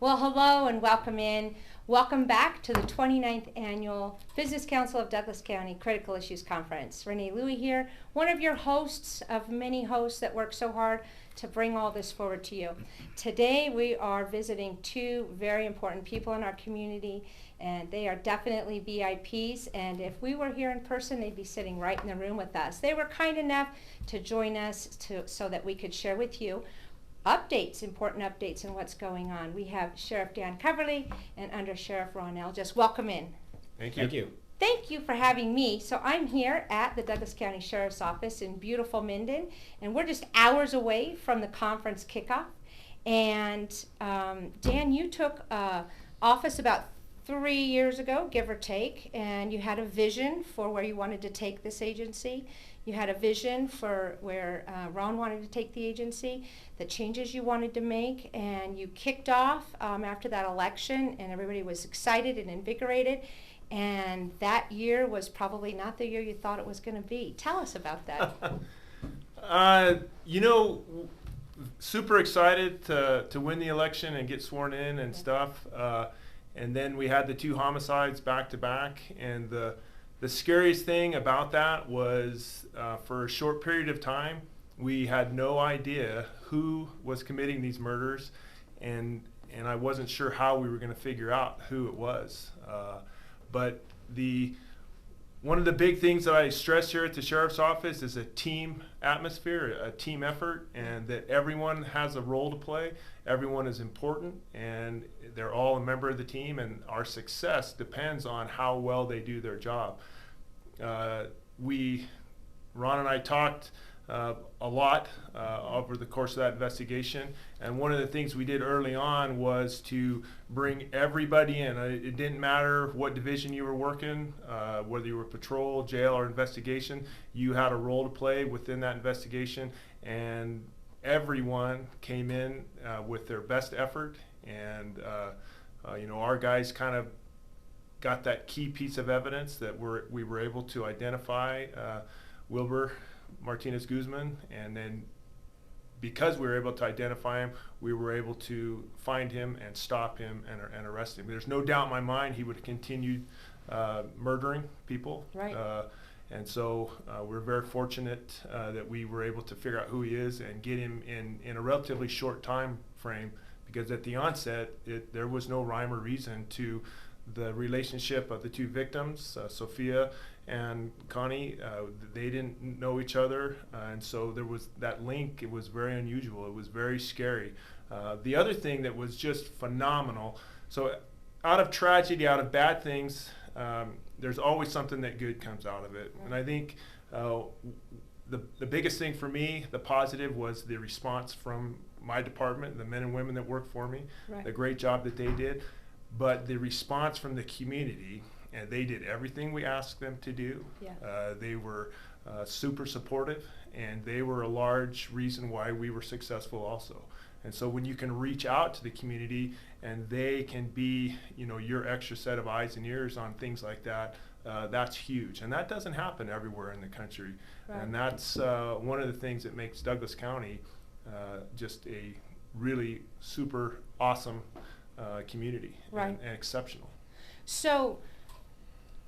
Well, hello and welcome in. Welcome back to the 29th Annual Business Council of Douglas County Critical Issues Conference. Renea Louie here, one of your hosts of many hosts that work so hard to bring all this forward to you. Today we are visiting two very important people in our community, and they are definitely VIPs, and if we were here in person, they'd be sitting right in the room with us. They were kind enough to join us so that we could share with you updates, important updates on what's going on. We have Sheriff Dan Coverley and Undersheriff Elges. Welcome in. Thank you. Thank you. Thank you for having me. So I'm here at the Douglas County Sheriff's Office in beautiful Minden, and we're just hours away from the conference kickoff. And Dan, you took office about 3 years ago, give or take, and you had a vision for where you wanted to take this agency. You had a vision for where Ron wanted to take the agency, the changes you wanted to make, and you kicked off after that election, and everybody was excited and invigorated, and that year was probably not the year you thought it was going to be. Tell us about that. Super excited to win the election and get sworn in and stuff, and then we had the two homicides back to back, and the scariest thing about that was for a short period of time, we had no idea who was committing these murders, and I wasn't sure how we were going to figure out who it was. But one of the big things that I stress here at the Sheriff's Office is a team atmosphere, a team effort, and that everyone has a role to play. Everyone is important, and they're all a member of the team, and our success depends on how well they do their job. Ron and I talked a lot over the course of that investigation, and one of the things we did early on was to bring everybody in. It didn't matter what division you were working, whether you were patrol, jail, or investigation, you had a role to play within that investigation, and everyone came in with their best effort, and our guys kind of got that key piece of evidence that we were able to identify Wilbur Martinez Guzman, and then because we were able to identify him, we were able to find him and stop him and arrest him. There's no doubt in my mind he would have continued murdering people. Right. And so we're very fortunate that we were able to figure out who he is and get him in a relatively short time frame, because at the onset there was no rhyme or reason to the relationship of the two victims, Sophia and Connie. They didn't know each other, and so there was that link. It was very unusual. It was very scary. The other thing that was just phenomenal, so out of tragedy, out of bad things, there's always something that good comes out of it. And I think the biggest thing for me, the positive, was the response from my department, the men and women that work for me, Right. The great job that they did. But the response from the community, and they did everything we asked them to do. Yeah. They were super supportive, and they were a large reason why we were successful also. And so when you can reach out to the community and they can be, your extra set of eyes and ears on things like that, that's huge. And that doesn't happen everywhere in the country. Right. And that's one of the things that makes Douglas County just a really super awesome community. Right. and exceptional. So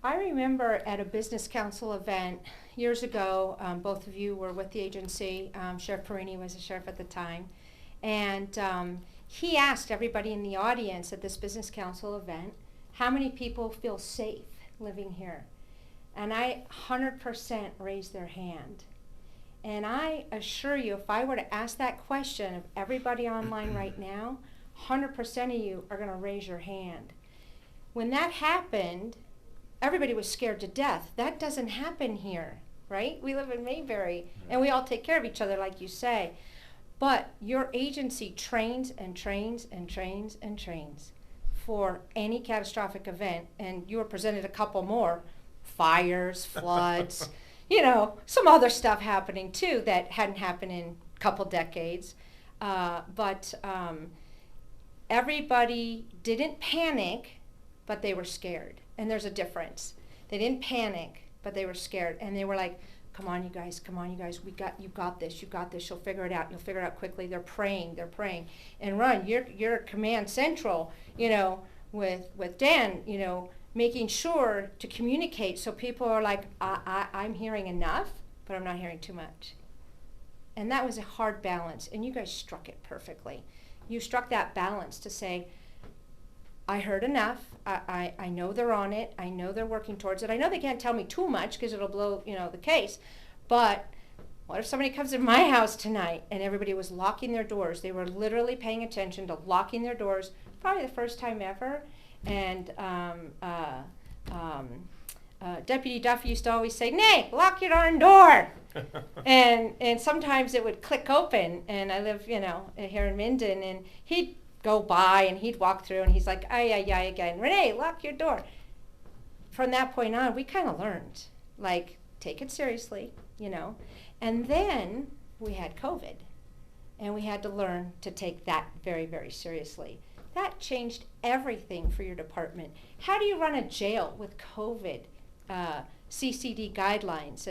I remember at a business council event years ago, both of you were with the agency. Sheriff Perini was the sheriff at the time, and he asked everybody in the audience at this business council event, how many people feel safe living here? And 100% raised their hand. And I assure you, if I were to ask that question of everybody online right now, 100% of you are going to raise your hand. When that happened, everybody was scared to death. That doesn't happen here, right? We live in Mayberry, and we all take care of each other, like you say. But your agency trains and trains and trains and trains for any catastrophic event, and you were presented a couple more, fires, floods, some other stuff happening too that hadn't happened in a couple decades. But everybody didn't panic, but they were scared. And there's a difference. They didn't panic, but they were scared. And they were like, come on, you guys, you got this, you'll figure it out, you'll figure it out quickly. They're praying. And Ron, you're command central, with Dan, making sure to communicate so people are like, I'm hearing enough, but I'm not hearing too much. And that was a hard balance, and you guys struck it perfectly. You struck that balance to say, I heard enough, I know they're on it, I know they're working towards it, I know they can't tell me too much because it'll blow, the case, but what if somebody comes to my house tonight and everybody was locking their doors? They were literally paying attention to locking their doors, probably the first time ever, and Deputy Duffy used to always say, "Nay, lock your darn door." and sometimes it would click open, and I live, here in Minden, and he'd go by and he'd walk through and he's like, ay, again, Renee, lock your door. From that point on, we kind of learned, like, take it seriously, And then we had COVID, and we had to learn to take that very, very seriously. That changed everything for your department. How do you run a jail with COVID, CCD guidelines,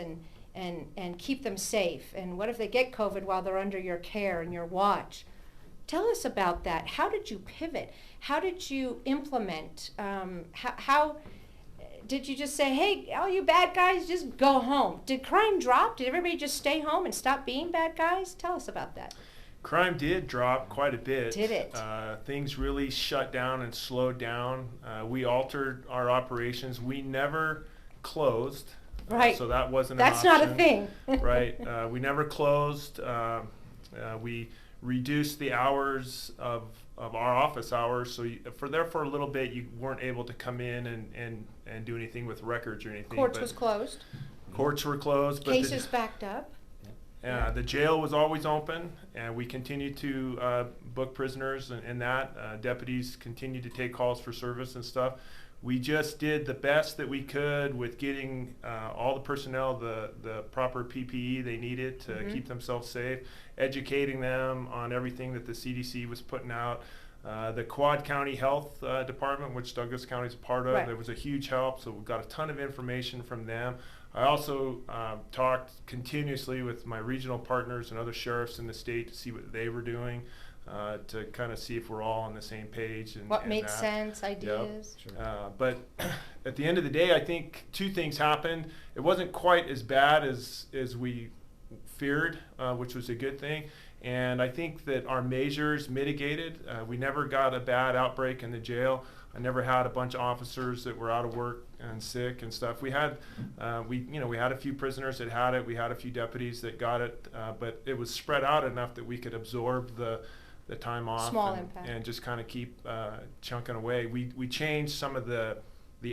and keep them safe? And what if they get COVID while they're under your care and your watch? Tell us about that. How did you pivot? How did you implement? How did you just say, hey, all you bad guys, just go home? Did crime drop? Did everybody just stay home and stop being bad guys? Tell us about that. Crime did drop quite a bit. Did it? Things really shut down and slowed down. We altered our operations. We never closed. Right. So that wasn't That's an option. not a thing. Right. We never closed. We reduced the hours of our office hours. So for a little bit, you weren't able to come in and do anything with records or anything. Courts was closed. Courts were closed. But Cases backed up. The jail was always open, and we continued to book prisoners and that. Deputies continued to take calls for service and stuff. We just did the best that we could with getting all the personnel the proper PPE they needed to keep themselves safe, educating them on everything that the CDC was putting out. The Quad County Health Department, which Douglas County is a part of, There was a huge help, so we got a ton of information from them. I also talked continuously with my regional partners and other sheriffs in the state to see what they were doing, to kind of see if we're all on the same page. What made sense, ideas. Yep. Sure. But at the end of the day, I think two things happened. It wasn't quite as bad as we feared, which was a good thing. And I think that our measures mitigated. We never got a bad outbreak in the jail. I never had a bunch of officers that were out of work and sick and stuff. We had, we had a few prisoners that had it. We had a few deputies that got it, but it was spread out enough that we could absorb the time off. Small impact. And just kind of keep chunking away. We changed some of the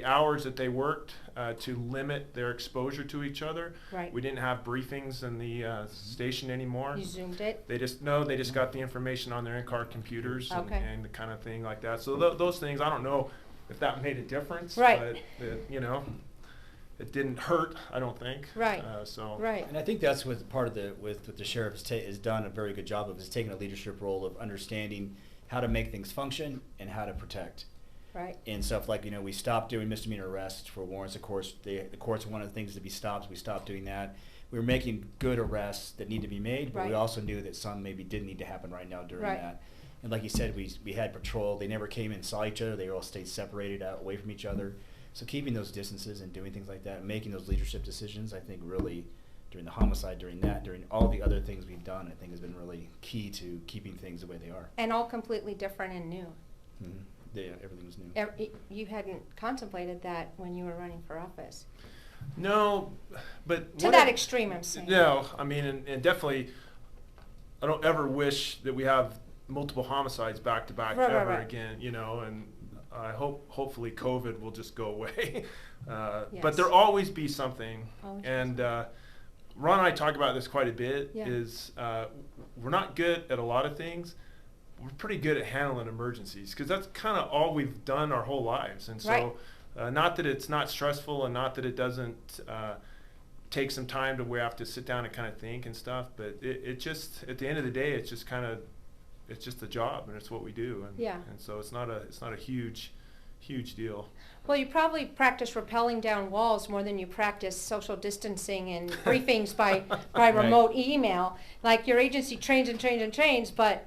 hours that they worked to limit their exposure to each other. Right. We didn't have briefings in the station anymore. You zoomed it? They just got the information on their in-car computers and the kind of thing like that. So those things, I don't know if that made a difference. Right. But it didn't hurt, I don't think. Right. Right. And I think that's what part of what the sheriff has done a very good job of, is taking a leadership role of understanding how to make things function and how to protect. Right. And stuff like, we stopped doing misdemeanor arrests for warrants. Of course, the courts wanted things to be stopped. We stopped doing that. We were making good arrests that need to be made, but we also knew that some maybe didn't need to happen right now during that. And like you said, we had patrol. They never came in and saw each other. They all stayed separated out away from each other. So keeping those distances and doing things like that, making those leadership decisions, I think really during the homicide, during all the other things we've done, I think has been really key to keeping things the way they are. And all completely different and new. Mm-hmm. Yeah, everything was new. You hadn't contemplated that when you were running for office. No, but to that extreme, I'm saying. No, I mean, and definitely, I don't ever wish that we have multiple homicides back to back ever again. And I hopefully COVID will just go away. But there'll always be something. And Ron and I talk about this quite a bit. Is we're not good at a lot of things. We're pretty good at handling emergencies because that's kind of all we've done our whole lives. And so not that it's not stressful and not that it doesn't take some time to where we have to sit down and kind of think and stuff, but it just, at the end of the day, it's just a job and it's what we do. And so it's not a huge huge deal. Well, you probably practice rappelling down walls more than you practice social distancing and briefings by remote email. Like your agency trains and trains and trains, but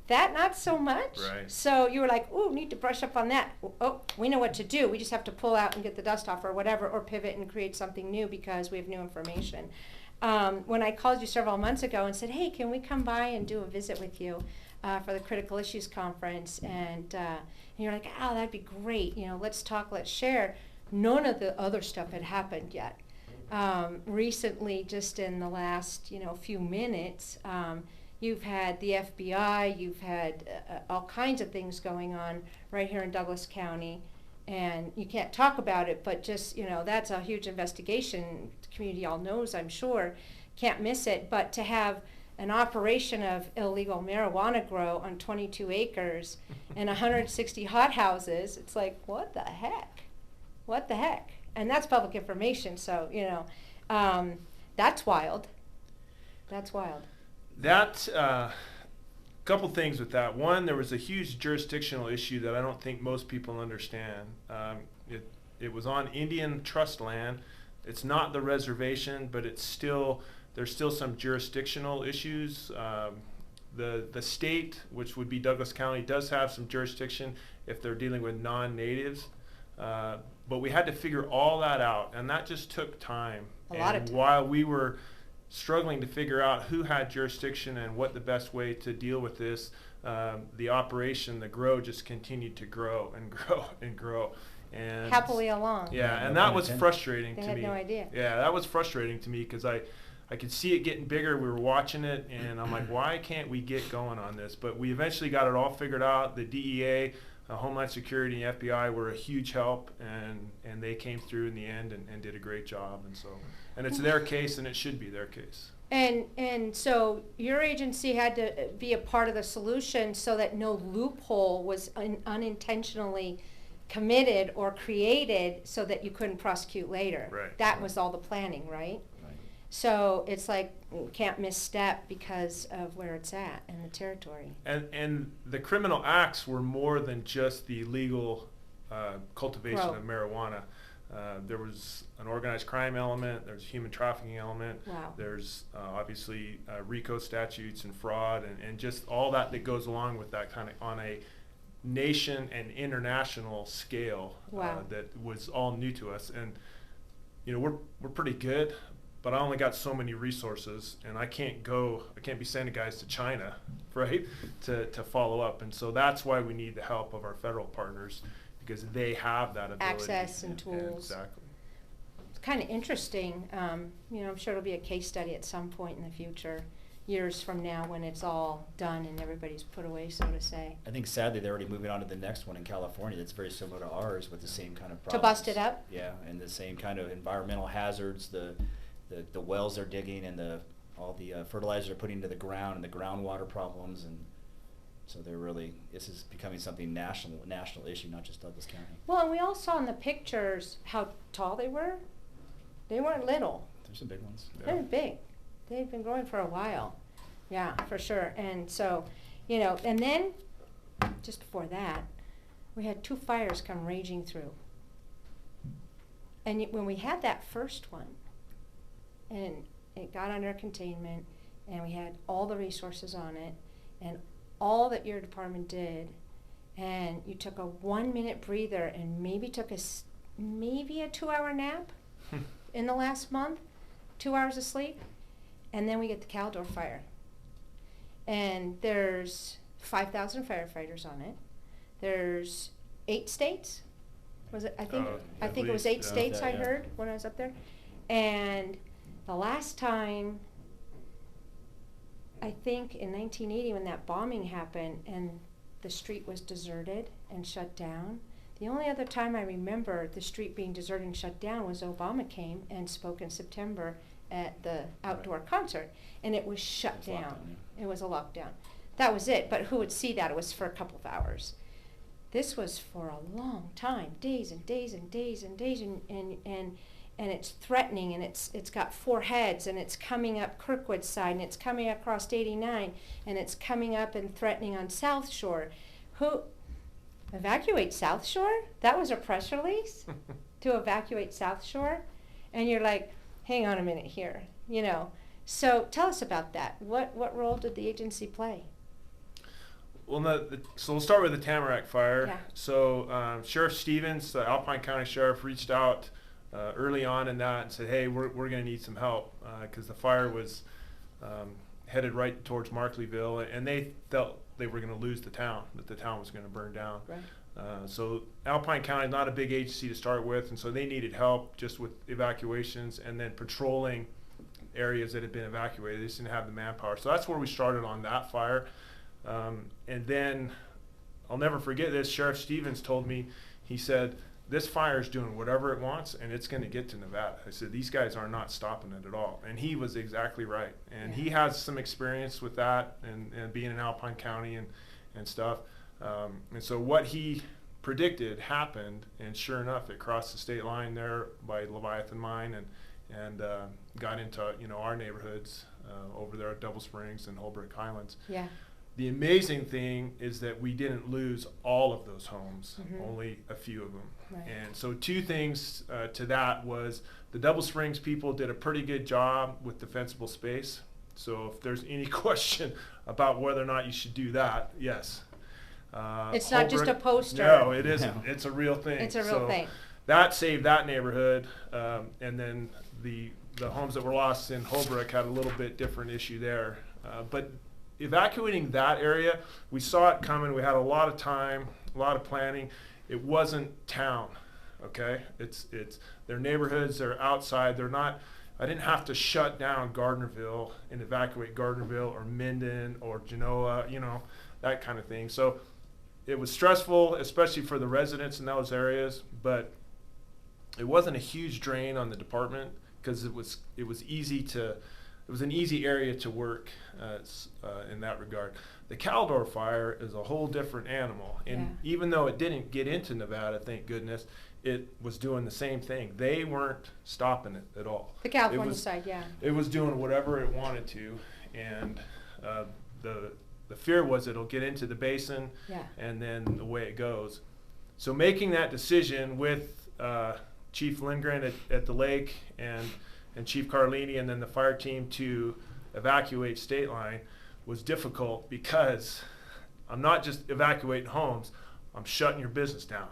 that not so much. Right. So you were like, ooh, need to brush up on that. Oh, we know what to do. We just have to pull out and get the dust off or whatever, or pivot and create something new because we have new information. When I called you several months ago and said, hey, can we come by and do a visit with you for the Critical Issues Conference? And you're like, oh, that'd be great. You know, let's talk, let's share. None of the other stuff had happened yet. Recently, just in the last, few minutes, you've had the FBI, you've had all kinds of things going on right here in Douglas County. And you can't talk about it, but just, that's a huge investigation. The community all knows, I'm sure. Can't miss it. But to have an operation of illegal marijuana grow on 22 acres and 160 hothouses, it's like, what the heck? What the heck? And that's public information, so, that's wild. That's wild. That, couple things with that. One, there was a huge jurisdictional issue that I don't think most people understand. It was on Indian trust land. It's not the reservation, but there's still some jurisdictional issues. The state, which would be Douglas County, does have some jurisdiction if they're dealing with non-natives. But we had to figure all that out, and that just took time. A lot of time. While we were struggling to figure out who had jurisdiction and what the best way to deal with this, the operation, the grow, just continued to grow and grow and grow. And happily along. Yeah, and that was frustrating to me. They had no idea. Yeah, that was frustrating to me because I could see it getting bigger. We were watching it, and I'm like, why can't we get going on this? But we eventually got it all figured out. The DEA, Homeland Security, and FBI were a huge help, and they came through in the end and did a great job. And it's their case, and it should be their case. And so your agency had to be a part of the solution so that no loophole was unintentionally committed or created so that you couldn't prosecute later. Right. That was all the planning, right? So it's like can't misstep because of where it's at in the territory. And the criminal acts were more than just the illegal cultivation of marijuana. There was an organized crime element. There's a human trafficking element. Wow. There's obviously RICO statutes and fraud and just all that goes along with that kind of on a nation and international scale. Wow. That was all new to us. And we're pretty good. But I only got so many resources, and I can't be sending guys to China, right, to follow up. And so that's why we need the help of our federal partners, because they have that ability. Access and tools. Exactly. It's kind of interesting. I'm sure it'll be a case study at some point in the future, years from now when it's all done and everybody's put away, so to say. I think sadly they're already moving on to the next one in California that's very similar to ours with the same kind of To problems. bust it up? Yeah, and the same kind of environmental hazards, the wells they're digging and all the fertilizer they're putting into the ground and the groundwater problems, and so this is becoming something national issue, not just Douglas County. Well, and we all saw in the pictures how tall they were. They weren't little. There's some big ones. They were big. They've been growing for a while. Yeah, for sure. And so, and then just before that, we had 2 fires come raging through. And when we had that first one, and it got under containment, and we had all the resources on it, and all that your department did, and you took a 1-minute breather and maybe took a 2-hour nap in the last month, 2 hours of sleep, and then we get the Caldor fire. And there's 5,000 firefighters on it. There's 8 states. Was it? I think it was 8 states. I heard when I was up there, and the last time, I think in 1980 when that bombing happened and the street was deserted and shut down, the only other time I remember the street being deserted and shut down was Obama came and spoke in September at the outdoor concert, and it was shut down. It was a lockdown. That was it, but who would see that? It was for a couple of hours. This was for a long time, days and days and days and days, and it's threatening, and it's got 4 heads, and it's coming up Kirkwood side, and it's coming across 89, and it's coming up and threatening on South Shore. evacuate South Shore? That was a press release to evacuate South Shore? And you're like, hang on a minute here, you know. So tell us about that. What role did the agency play? Well, so we'll start with the Tamarack fire. Yeah. So Sheriff Stevens, the Alpine County Sheriff, reached out early on in that and said, hey, we're going to need some help because the fire was headed right towards Markleyville, and they felt they were going to lose the town, that the town was going to burn down. Right. So Alpine County is not a big agency to start with, and so they needed help just with evacuations and then patrolling areas that had been evacuated. They just didn't have the manpower. So that's where we started on that fire. And then I'll never forget this. Sheriff Stevens told me, he said, this fire is doing whatever it wants and it's going to get to Nevada. I said, these guys are not stopping it at all. And he was exactly right. And he has some experience with that and being in Alpine County and stuff. And so what he predicted happened, and sure enough, it crossed the state line there by Leviathan Mine and got into our neighborhoods over there at Double Springs and Holbrook Highlands. Yeah. The amazing thing is that we didn't lose all of those homes, only a few of them. Right. And so two things to that was the Double Springs people did a pretty good job with defensible space. So if there's any question about whether or not you should do that, yes. It's not just a poster. No, it isn't. No. It's a real thing. It's a real thing. That saved that neighborhood, and then the homes that were lost in Holbrook had a little bit different issue there. But evacuating that area, we saw it coming. We had a lot of time, a lot of planning. It wasn't town, okay? It's their neighborhoods. They're outside. They're not. I didn't have to shut down Gardnerville and evacuate Gardnerville or Minden or Genoa, that kind of thing. So it was stressful, especially for the residents in those areas, but it wasn't a huge drain on the department because it was an easy area to work in that regard. The Caldor fire is a whole different animal, and even though it didn't get into Nevada, thank goodness, it was doing the same thing. They weren't stopping it at all. The California side, yeah. It was doing whatever it wanted to, and the fear was it'll get into the basin, and then the way it goes. So making that decision with Chief Lindgren at the lake and Chief Carlini and then the fire team to evacuate State Line was difficult because I'm not just evacuating homes, I'm shutting your business down.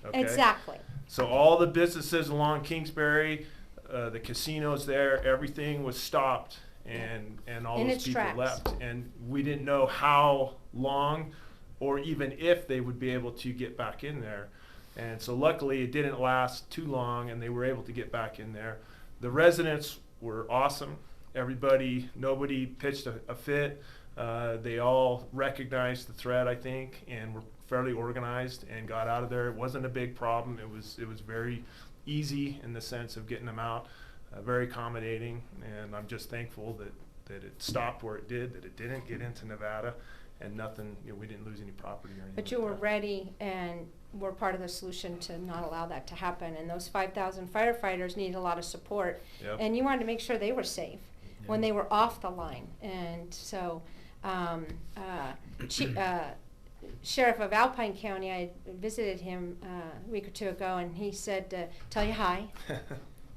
Okay? Exactly. So all the businesses along Kingsbury, the casinos there, everything was stopped and all those people left. And we didn't know how long or even if they would be able to get back in there. And so luckily it didn't last too long and they were able to get back in there. The residents were awesome. Nobody pitched a fit. They all recognized the threat, I think, and were fairly organized and got out of there. It wasn't a big problem. It was very easy in the sense of getting them out, very accommodating, and I'm just thankful that it stopped where it did, that it didn't get into Nevada, and nothing, we didn't lose any property or anything. But you were ready and were part of the solution to not allow that to happen. And those 5,000 firefighters needed a lot of support. Yep. And you wanted to make sure they were safe when they were off the line. And so Sheriff of Alpine County, I visited him a week or two ago, and he said, tell you hi.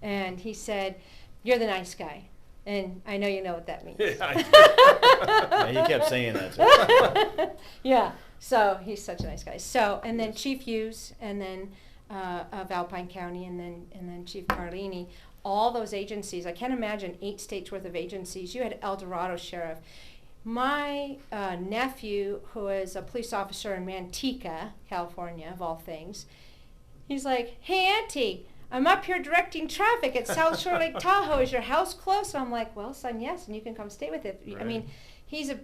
And he said, you're the nice guy. And I know you know what that means. Yeah, he kept saying that too. Yeah, so he's such a nice guy. So, and then Chief Hughes, and then of Alpine County, and then Chief Carlini, all those agencies. I can't imagine 8 states worth of agencies. You had El Dorado Sheriff. My nephew, who is a police officer in Manteca, California, of all things, he's like, hey, Auntie, I'm up here directing traffic at South Shore Lake Tahoe. Is your house close? And I'm like, well, son, yes, and you can come stay with it. Right. I mean, he's a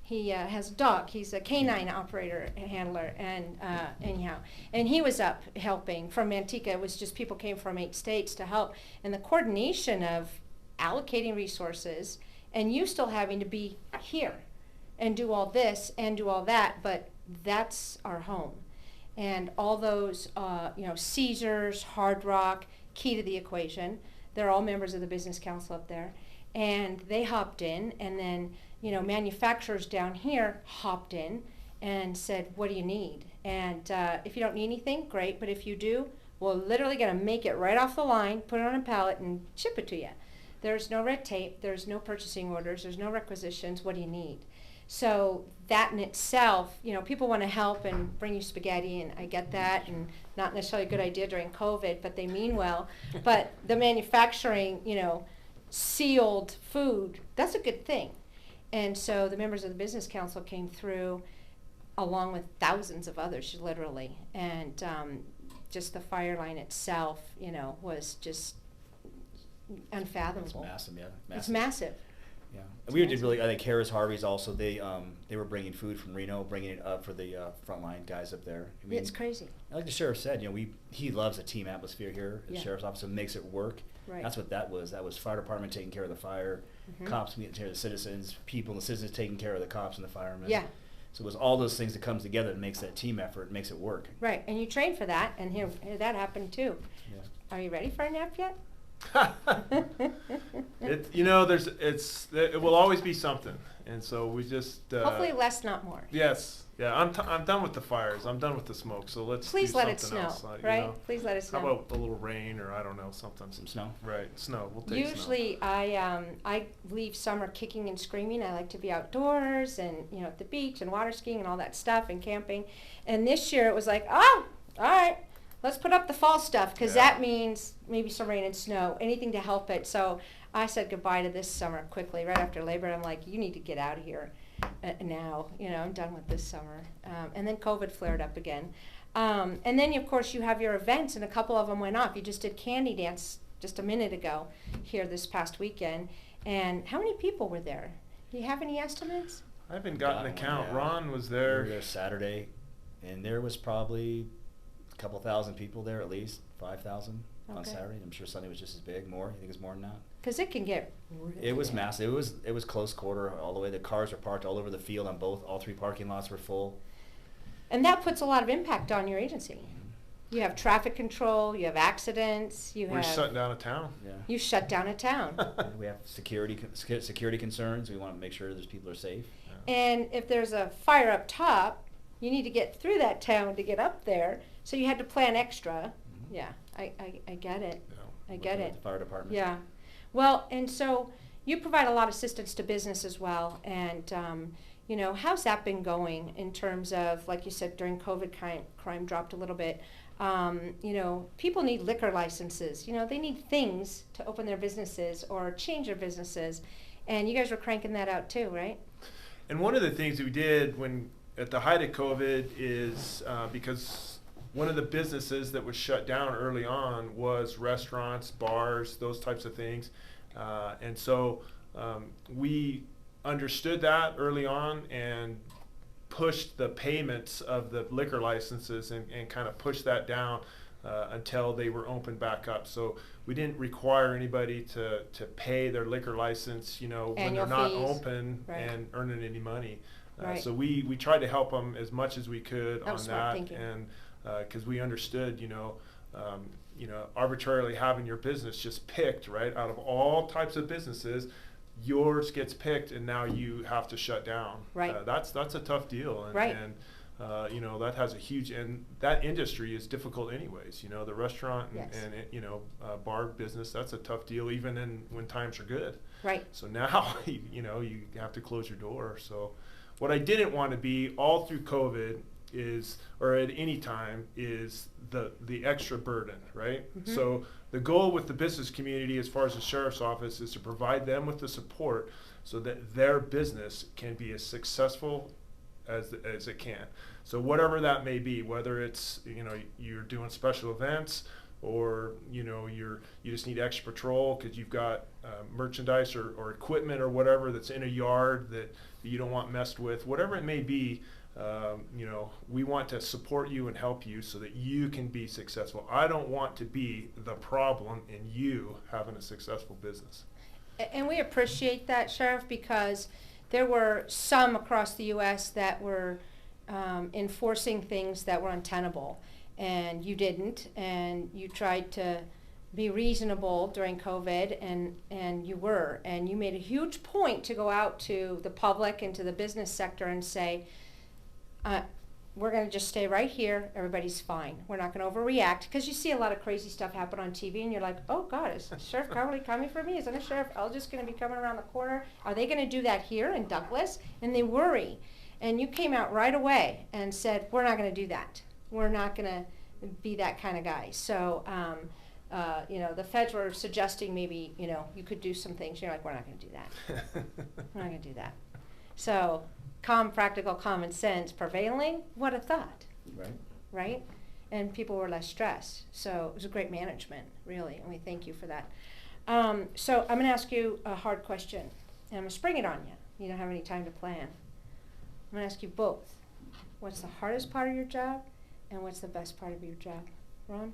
he has a dog. He's a canine operator handler, and anyhow, and he was up helping from Manteca. It was just people came from 8 states to help, and the coordination of allocating resources, and you still having to be here and do all this and do all that, but that's our home. And all those, Caesars, Hard Rock, key to the equation. They're all members of the business council up there. And they hopped in, and then, manufacturers down here hopped in, and said, what do you need? And if you don't need anything, great, but if you do, we're literally going to make it right off the line, put it on a pallet, and ship it to you. There's no red tape, there's no purchasing orders, there's no requisitions. What do you need? So that in itself, you know, people want to help and bring you spaghetti, and I get that, and not necessarily a good idea during COVID, but they mean well. But the manufacturing, you know, sealed food, that's a good thing. And so the members of the business council came through along with thousands of others, literally. And just the fire line itself, you know, was just unfathomable. It's massive, yeah. Massive. It's massive. Yeah, and we did really. I think Harris Harvey's also. They were bringing food from Reno, bringing it up for the frontline guys up there. I mean, it's crazy. Like the sheriff said, you know, he loves a team atmosphere here at the sheriff's office and makes it work. Right. That's what that was. That was fire department taking care of the fire, cops taking care of the citizens, people and the citizens taking care of the cops and the firemen. Yeah. So it was all those things that comes together and makes that team effort, makes it work. Right, and you train for that, and here that happened too. Yeah. Are you ready for a nap yet? You know, it will always be something, and so we just hopefully less, not more. Yes, yeah. I'm done with the fires. I'm done with the smoke. So let's please do let it something snow, else, right? You know? Please let it snow. How about a little rain, or I don't know, something. Some snow. Right, snow. We'll take Usually, I leave summer kicking and screaming. I like to be outdoors and, you know, at the beach and water skiing and all that stuff and camping. And this year it was like, oh, all right. Let's put up the fall stuff, because that means maybe some rain and snow, anything to help it. So I said goodbye to this summer quickly, right after Labor. I'm like, you need to get out of here now. You know, I'm done with this summer. And then COVID flared up again. And then, of course, you have your events, and a couple of them went off. You just did Candy Dance just a minute ago here this past weekend. And how many people were there? Do you have any estimates? I haven't gotten a count. Yeah. Ron was there. We were there Saturday, and there was probably a couple thousand people there, at least 5,000 on Saturday. I'm sure Sunday was just as big. More? You think it's more than that? Because it can get really It was big. massive. It was close quarter all the way. The cars were parked all over the field on all three parking lots were full. And that puts a lot of impact on your agency. You have traffic control, you have accidents, We're shutting down a town. Yeah. You shut down a town. And we have security concerns. We want to make sure those people are safe. And if there's a fire up top, you need to get through that town to get up there. So you had to plan extra. Yeah, I get it. Yeah. I get it. The fire department. Yeah. Well, and so you provide a lot of assistance to business as well. And, you know, how's that been going in terms of, like you said, during COVID, crime dropped a little bit. You know, people need liquor licenses. You know, they need things to open their businesses or change their businesses. And you guys were cranking that out too, right? And one of the things we did when at the height of COVID is because one of the businesses that was shut down early on was restaurants, bars, those types of things. And so we understood that early on and pushed the payments of the liquor licenses and kind of pushed that down until they were opened back up. So we didn't require anybody to pay their liquor license, you know, when they're not open and earning any money. So we tried to help them as much as we could on that, and because we understood, you know, arbitrarily having your business just picked right out of all types of businesses, yours gets picked, and now you have to shut down. Right. That's a tough deal, and you know, that has a huge, and that industry is difficult anyways. You know, the restaurant and you know, bar business, that's a tough deal even when times are good. Right. So now you know, you have to close your door. So what I didn't want to be all through COVID is, or at any time, is the extra burden, right? So the goal with the business community as far as the sheriff's office is to provide them with the support so that their business can be as successful as it can. So whatever that may be, whether it's, you know, you're doing special events, or you know, you just need extra patrol because you've got merchandise or equipment or whatever that's in a yard that you don't want messed with, whatever it may be. You know, we want to support you and help you so that you can be successful. I don't want to be the problem in you having a successful business. And we appreciate that, Sheriff, because there were some across the U.S. that were enforcing things that were untenable, and you didn't, and you tried to be reasonable during COVID, and you were, and you made a huge point to go out to the public and to the business sector and say, we're going to just stay right here. Everybody's fine. We're not going to overreact, because you see a lot of crazy stuff happen on TV, and you're like, oh God, is Sheriff Coverley coming for me? Is Undersheriff Elges going to be coming around the corner? Are they going to do that here in Douglas? And they worry. And you came out right away and said, we're not going to do that. We're not going to be that kind of guy. So, the feds were suggesting maybe, you could do some things. You're like, we're not going to do that. We're not going to do that. So, practical common sense prevailing, what a thought. Right? And people were less stressed. So it was a great management, really, and we thank you for that. So I'm going to ask you a hard question, and I'm going to spring it on you. You don't have any time to plan. I'm going to ask you both. What's the hardest part of your job, and what's the best part of your job? Ron?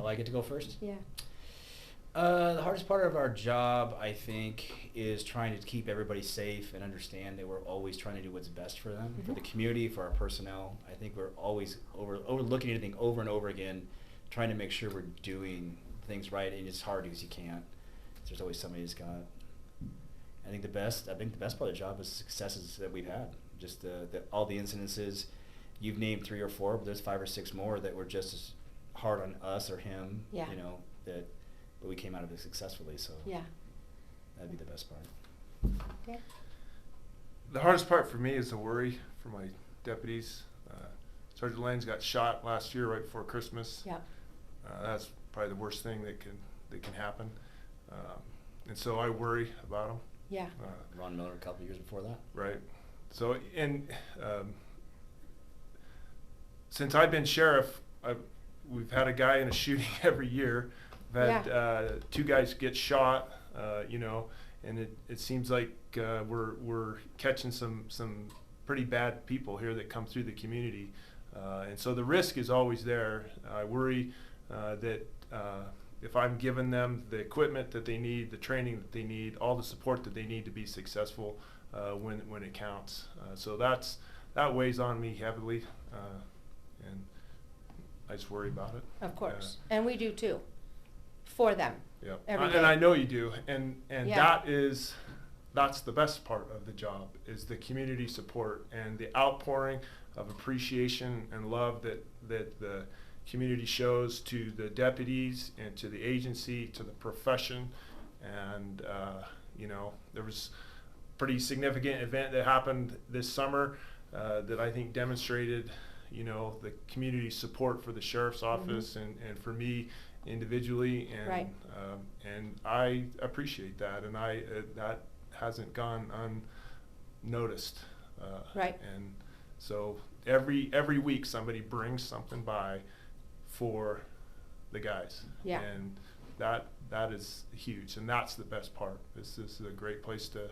I get to go first? Yeah. The hardest part of our job, I think, is trying to keep everybody safe and understand that we're always trying to do what's best for them, for the community, for our personnel. I think we're always overlooking anything over and over again, trying to make sure we're doing things right, and it's hard because you can't. There's always somebody who's got. I think the best part of the job is the successes that we've had. Just all the incidences. You've named 3 or 4, but there's 5 or 6 more that were just as hard on us or him. Yeah. But we came out of it successfully, so yeah, that'd be the best part. Okay. The hardest part for me is the worry for my deputies. Sergeant Lane's got shot last year right before Christmas. Yeah. That's probably the worst thing that can happen, and so I worry about him. Yeah. Ron Miller a couple years before that. Right. So since I've been sheriff, we've had a guy in a shooting every year. We've had 2 guys get shot, and it seems like we're catching some pretty bad people here that come through the community, and so the risk is always there. I worry that if I'm giving them the equipment that they need, the training that they need, all the support that they need to be successful when it counts. So that weighs on me heavily, and I just worry about it. Of course, and we do too. For them. Yeah, every day. And I know you do, and Yeah. that's the best part of the job, is the community support and the outpouring of appreciation and love that the community shows to the deputies and to the agency, to the profession. And there was a pretty significant event that happened this summer that I think demonstrated the community support for the sheriff's office and for me individually, and right. And I appreciate that, and that hasn't gone unnoticed. Right. And so every week somebody brings something by for the guys. Yeah. And that is huge, and that's the best part. This is a great place to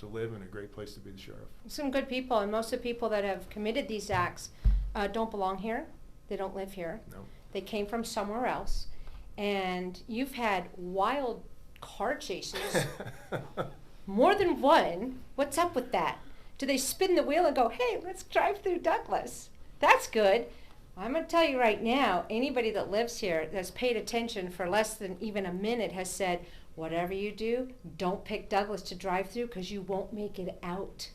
live and a great place to be the sheriff. Some good people, and most of the people that have committed these acts don't belong here. They don't live here. No. They came from somewhere else, and you've had wild car chases, more than one. What's up with that? Do they spin the wheel and go, hey, let's drive through Douglas? That's good. I'm going to tell you right now, anybody that lives here that's paid attention for less than even a minute has said, whatever you do, don't pick Douglas to drive through because you won't make it out.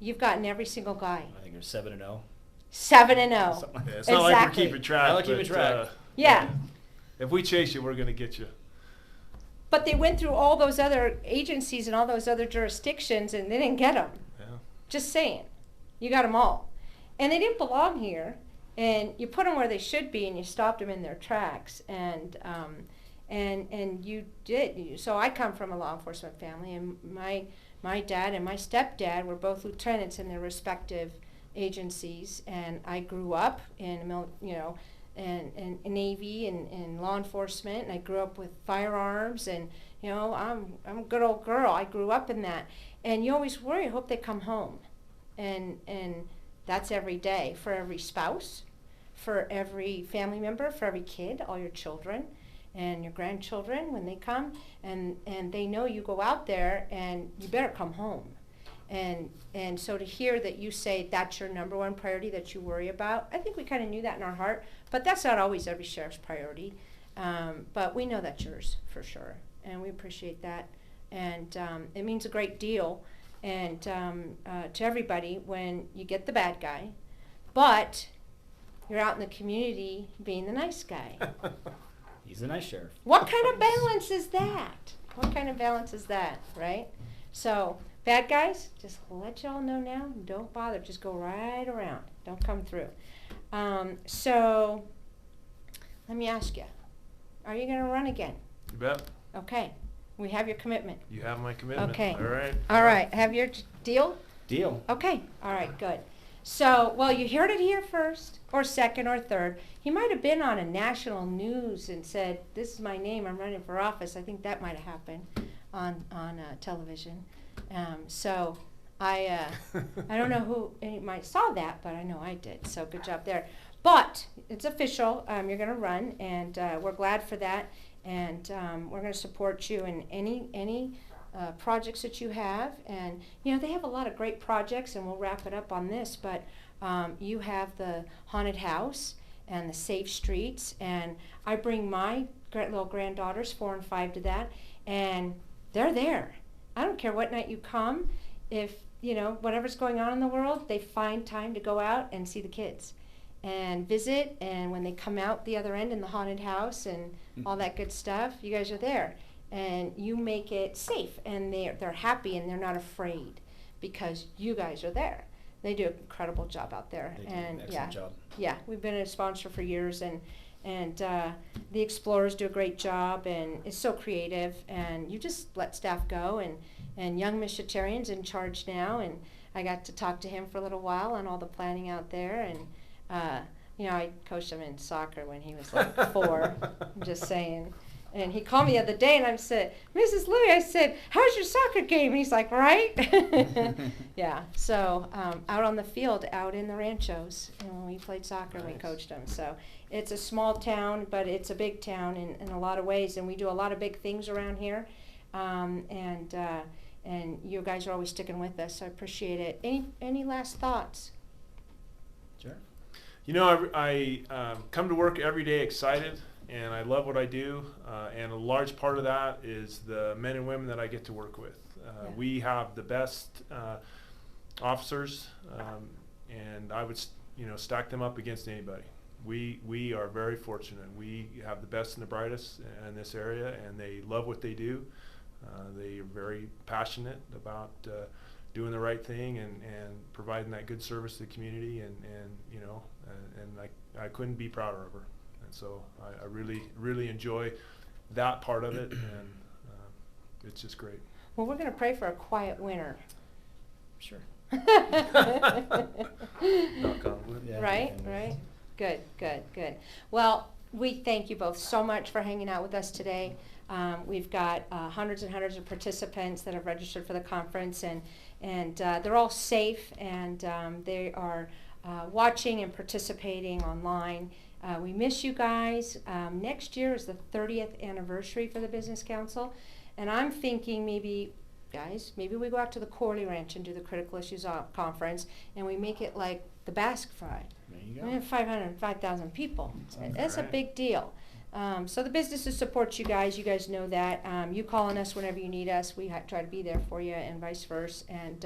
You've gotten every single guy. I think they're 7-0. 7-0. Yeah, it's not Exactly. like we're keeping track. I like keeping track. Yeah. If we chase you, we're going to get you. But they went through all those other agencies and all those other jurisdictions, and they didn't get them. Yeah. Just saying. You got them all. And they didn't belong here. And you put them where they should be, and you stopped them in their tracks. And you did. So I come from a law enforcement family, and my dad and my stepdad were both lieutenants in their respective agencies, and I grew up in in Navy and law enforcement, and I grew up with firearms, and I'm a good old girl. I grew up in that, and you always worry. I hope they come home, and that's every day for every spouse, for every family member, for every kid, all your children and your grandchildren when they come, and they know you go out there and you better come home. And so to hear that you say that's your number one priority that you worry about, I think we kind of knew that in our heart, but that's not always every sheriff's priority. But we know that's yours for sure, and we appreciate that. And it means a great deal. and to everybody when you get the bad guy, but you're out in the community being the nice guy. He's a nice sheriff. What kind of balance is that? What kind of balance is that, right? So, bad guys, just let y'all know now, don't bother. Just go right around. Don't come through. So, let me ask you, are you going to run again? You bet. Okay. We have your commitment. You have my commitment. Okay. All right. All right. Have your deal? Deal. Okay. All right. Good. So, well, you heard it here first, or second, or third. He might have been on a national news and said, "This is my name. I'm running for office." I think that might have happened on television. So, I don't know who might saw that, but I know I did. So, good job there. But it's official. You're going to run, and we're glad for that. And we're going to support you in any projects that you have. And you know, they have a lot of great projects, and we'll wrap it up on this, but you have the haunted house and the safe streets, and I bring my little granddaughters 4 and 5 to that, and they're there. I don't care what night you come. If you know whatever's going on in the world, they find time to go out and see the kids and visit, and when they come out the other end in the haunted house and all that good stuff, you guys are there. And you make it safe, and they're happy, and they're not afraid because you guys are there. They do an incredible job out there. They do and an excellent job. Yeah, we've been a sponsor for years, and the Explorers do a great job, and it's so creative, and you just let staff go, and young Mishatarian's in charge now, and I got to talk to him for a little while on all the planning out there, and you know, I coached him in soccer when he was like 4. I'm just saying. And he called me the other day, and I said, "Mrs. Louie," I said, "how's your soccer game?" And he's like, "Right." Yeah. So out on the field, out in the ranchos, and when we played soccer, Nice. we coached them. So it's a small town, but it's a big town in a lot of ways, and we do a lot of big things around here. And you guys are always sticking with us. So I appreciate it. Any last thoughts? Sure. You know, I come to work every day excited, and I love what I do, and a large part of that is the men and women that I get to work with. Yeah. We have the best officers, and I would stack them up against anybody. We are very fortunate. We have the best and the brightest in this area, and they love what they do. They are very passionate about doing the right thing and providing that good service to the community, and I couldn't be prouder of her. And so I really enjoy that part of it, and it's just great. Well, we're going to pray for a quiet winter. Sure. Knock on wood. Yeah, Right, yeah. right. Good. Well, we thank you both so much for hanging out with us today. We've got hundreds and hundreds of participants that have registered for the conference, and they're all safe, and they are watching and participating online. We miss you guys. Next year is the 30th anniversary for the Business Council, and I'm thinking maybe we go out to the Coverley Ranch and do the Critical Issues Conference, and we make it like the Basque Fry. There you We go. have 5,000 people. Sounds That's a great. big deal. So the businesses support you guys. You guys know that. You calling us whenever you need us. We try to be there for you, and vice versa. And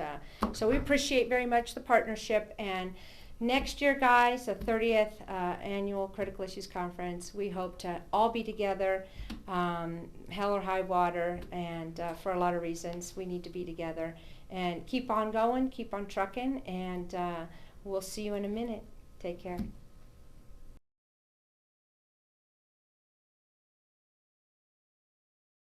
so we appreciate very much the partnership. And next year, guys, the 30th annual Critical Issues Conference, we hope to all be together, hell or high water. And for a lot of reasons, we need to be together. And keep on going, keep on trucking, and we'll see you in a minute. Take care.